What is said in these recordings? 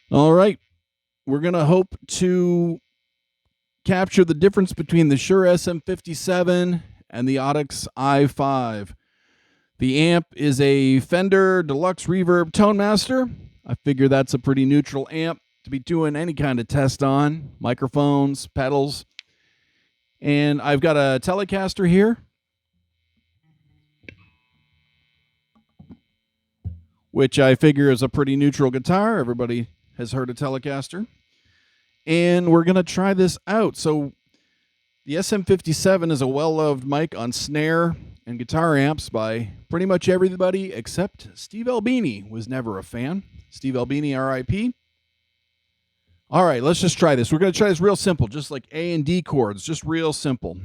All right. We're going to hope to capture the difference between the Shure SM57 and the Audix i5. The amp is a Fender Deluxe Reverb Tone Master. I figure that's a pretty neutral amp to be doing any kind of test on. Microphones, pedals. And I've got a Telecaster here, which I figure is a pretty neutral guitar. Everybody has heard a Telecaster. And we're going to try this out. So the SM57 is a well-loved mic on snare and guitar amps by pretty much everybody except Steve Albini was never a fan. Steve Albini, RIP. All right, let's just try this. We're going to try this real simple, just like A and D chords, just real simple.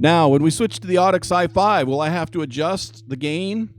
Now, when we switch to the Audix i5, will I have to adjust the gain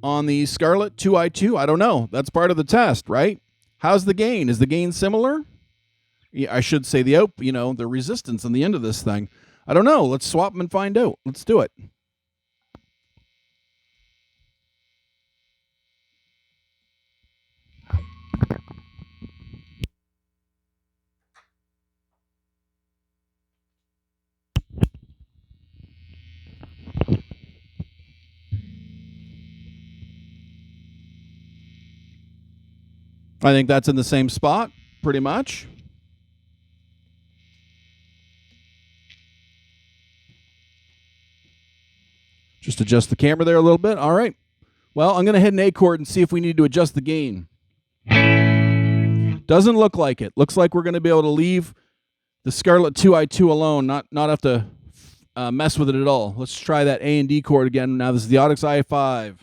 on the Scarlett 2i2? I don't know. That's part of the test, right? How's the gain? Is the gain similar? Yeah, I should say the the resistance on the end of this thing. I don't know. Let's swap them and find out. Let's do it. I think that's in the same spot, pretty much. Just adjust the camera there a little bit. All right. Well, I'm going to hit an A chord and see if we need to adjust the gain. Doesn't look like it. Looks like we're going to be able to leave the Scarlett 2i2 alone, not have to mess with it at all. Let's try that A and D chord again. Now this is the Audix i5.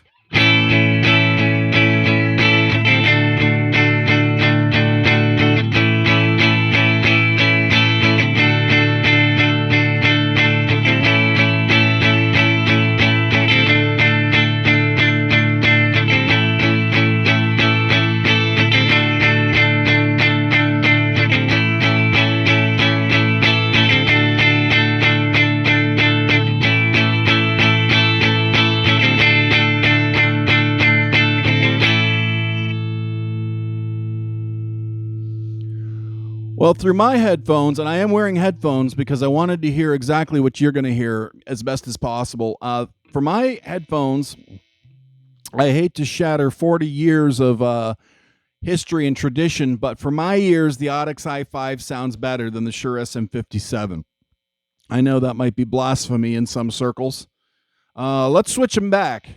Well, through my headphones, and I am wearing headphones because I wanted to hear exactly what you're going to hear as best as possible. For my headphones, I hate to shatter 40 years of history and tradition, but for my ears, the Audix i5 sounds better than the Shure SM57. I know that might be blasphemy in some circles. Let's switch them back.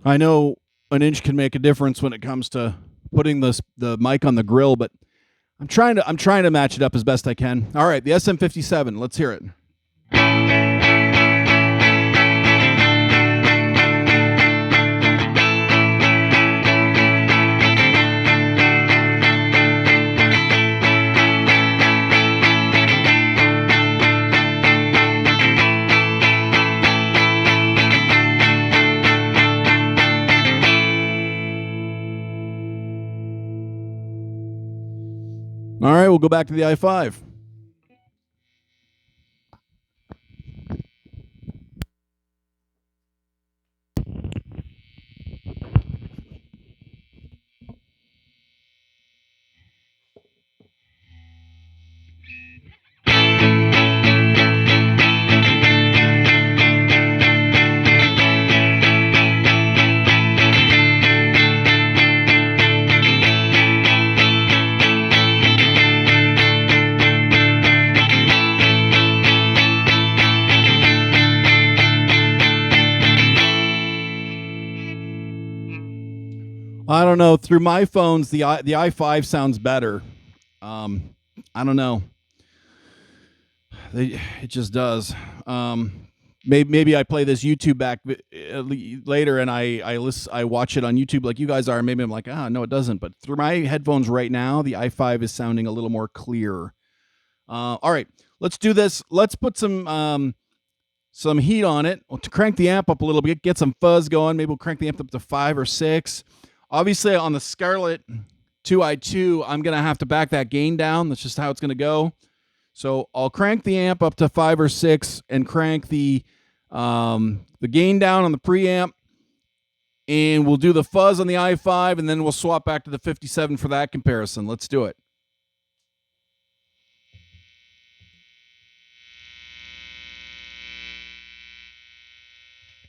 I know an inch can make a difference when it comes to putting the mic on the grill, but I'm trying to match it up as best I can. All right, the SM57. Let's hear it. All right, we'll go back to the i5. I don't know. Through my phones, the i5 sounds better. I don't know. It just does. Maybe I play this YouTube back later and I watch it on YouTube like you guys are. Maybe I'm like, no, it doesn't. But through my headphones right now, the i5 is sounding a little more clear. All right, let's do this. Let's put some heat on it to crank the amp up a little bit, get some fuzz going. Maybe we'll crank the amp up to 5 or 6. Obviously, on the Scarlett 2i2, I'm going to have to back that gain down. That's just how it's going to go. So I'll crank the amp up to 5 or 6 and crank the gain down on the preamp. And we'll do the fuzz on the i5, and then we'll swap back to the 57 for that comparison. Let's do it.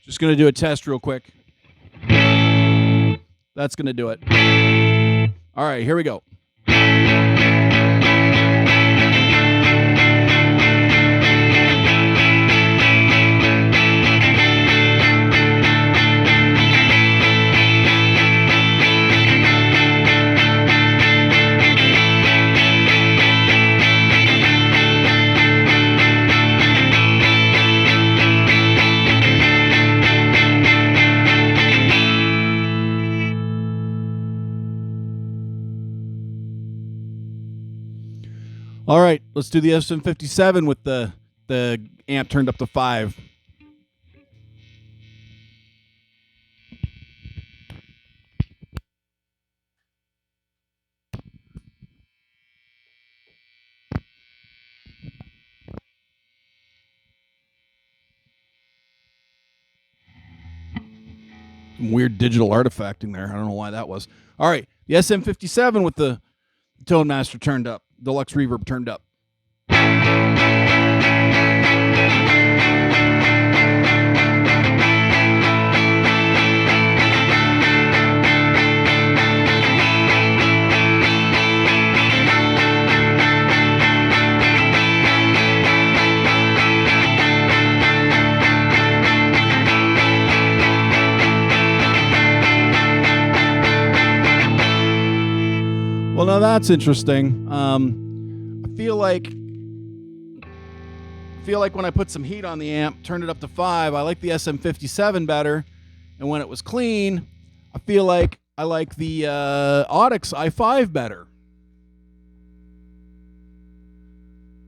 Just going to do a test real quick. That's going to do it. All right, here we go. All right, let's do the SM57 with the amp turned up to 5. Some weird digital artifacting there. I don't know why that was. All right, the SM57 with the Tone Master turned up. Deluxe Reverb turned up. Well, now that's interesting. I feel like when I put some heat on the amp, turned it up to 5, I like the SM57 better. And when it was clean, I feel like I like the Audix i5 better.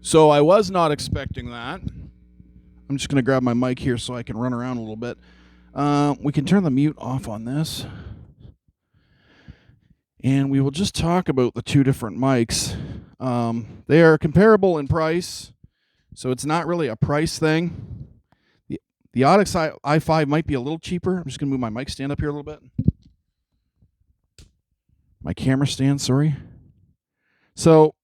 So I was not expecting that. I'm just going to grab my mic here so I can run around a little bit. We can turn the mute off on this. And we will just talk about the two different mics. They are comparable in price, so it's not really a price thing. The Audix i5 might be a little cheaper. I'm just going to move my mic stand up here a little bit. My camera stand, sorry. So,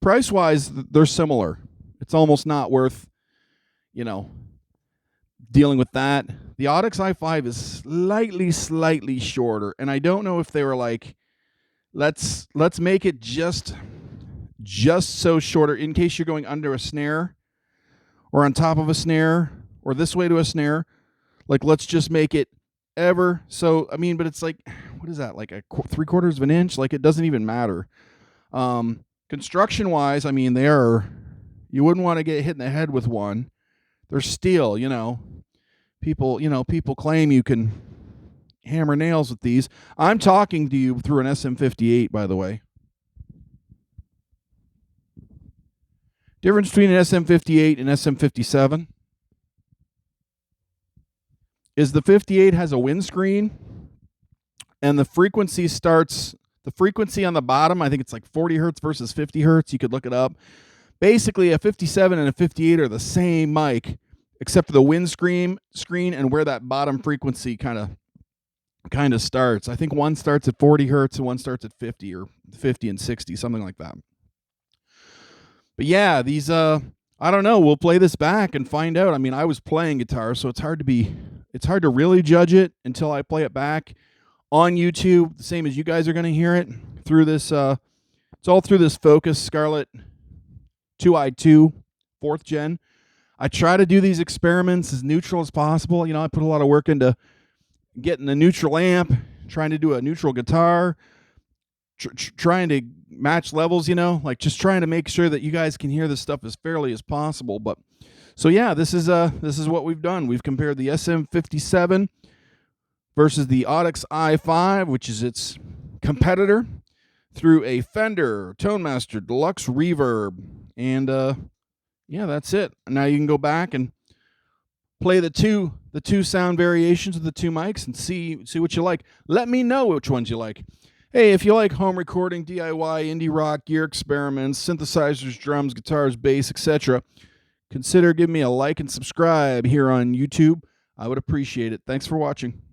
price-wise, they're similar. It's almost not worth, dealing with that. The Audix i5 is slightly shorter, and I don't know if they were like, let's make it just so shorter in case you're going under a snare or on top of a snare or this way to a snare. Like, let's just make it ever so. I mean, but it's like, what is that? Like a 3/4 of an inch? Like, it doesn't even matter. Construction wise, I mean, you wouldn't want to get hit in the head with one. They're steel, People claim you can hammer nails with these. I'm talking to you through an SM58, by the way. Difference between an SM58 and SM57 is the 58 has a windscreen, and the frequency on the bottom, I think it's like 40 hertz versus 50 hertz. You could look it up. Basically, a 57 and a 58 are the same mic, except for the windscreen and where that bottom frequency kind of starts. I think one starts at 40 hertz and one starts at 50 or 50 and 60, something like that. But yeah, these I don't know. We'll play this back and find out. I mean, I was playing guitar, so it's hard to really judge it until I play it back on YouTube, the same as you guys are going to hear it through this. It's all through this Focus Scarlett 2i2 4th gen. I try to do these experiments as neutral as possible. I put a lot of work into getting a neutral amp, trying to do a neutral guitar, trying to match levels, you know, like just trying to make sure that you guys can hear this stuff as fairly as possible. But so yeah, this is what we've done. We've compared the SM57 versus the Audix i5, which is its competitor, through a Fender ToneMaster Deluxe Reverb. And yeah, that's it. Now you can go back and play the two sound variations of the two mics and see what you like. Let me know which ones you like. Hey, if you like home recording, DIY, indie rock, gear experiments, synthesizers, drums, guitars, bass, etc., consider giving me a like and subscribe here on YouTube. I would appreciate it. Thanks for watching.